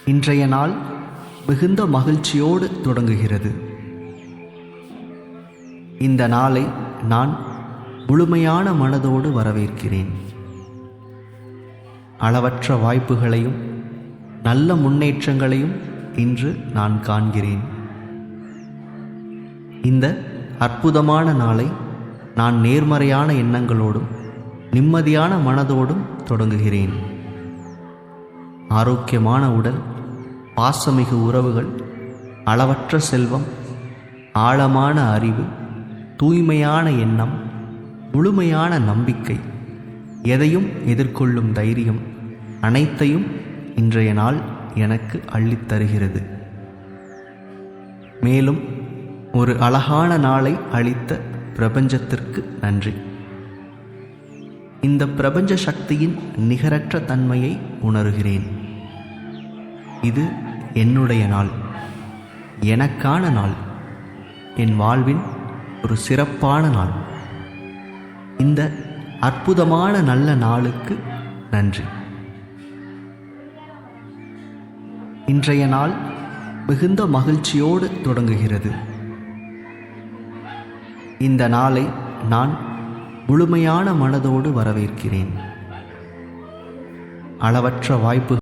இன்றைய நாள் மிகுந்த மகிழ்ச்சியோடு தொடங்குகிறது. இந்த நாளை நான் முழுமையான மனதோடு வரவேற்கிறேன். அளவற்ற வாய்ப்புகளையும் நல்ல முன்னேற்றங்களையும் இன்று நான் காண்கிறேன். இந்த அற்புதமான நாளை நான் நேர்மறையான எண்ணங்களோடும் நிம்மதியான மனதோடும் தொடங்குகிறேன். ஆரோக்கியமான உடல், பாசமிகு உறவுகள், அளவற்ற செல்வம், ஆழமான அறிவு, தூய்மையான எண்ணம், முழுமையான நம்பிக்கை, எதையும் எதிர்கொள்ளும் தைரியம் அனைத்தையும் இன்றைய நாள் எனக்கு அள்ளித்தருகிறது. மேலும் ஒரு அழகான நாளை அளித்த பிரபஞ்சத்திற்கு நன்றி. இந்த பிரபஞ்ச சக்தியின் நிகரற்ற தன்மையை உணர்கிறேன். இது என்னுடைய நாள், எனக்கான நாள், என் வாழ்வின் ஒரு சிறப்பான நாள். இந்த அற்புதமான நல்ல நாளுக்கு நன்றி. இன்றைய நாள் மிகுந்த மகிழ்ச்சியோடு தொடங்குகிறது. இந்த நாளை நான் முழுமையான மனதோடு வரவேற்கிறேன். அளவற்ற வாய்ப்பு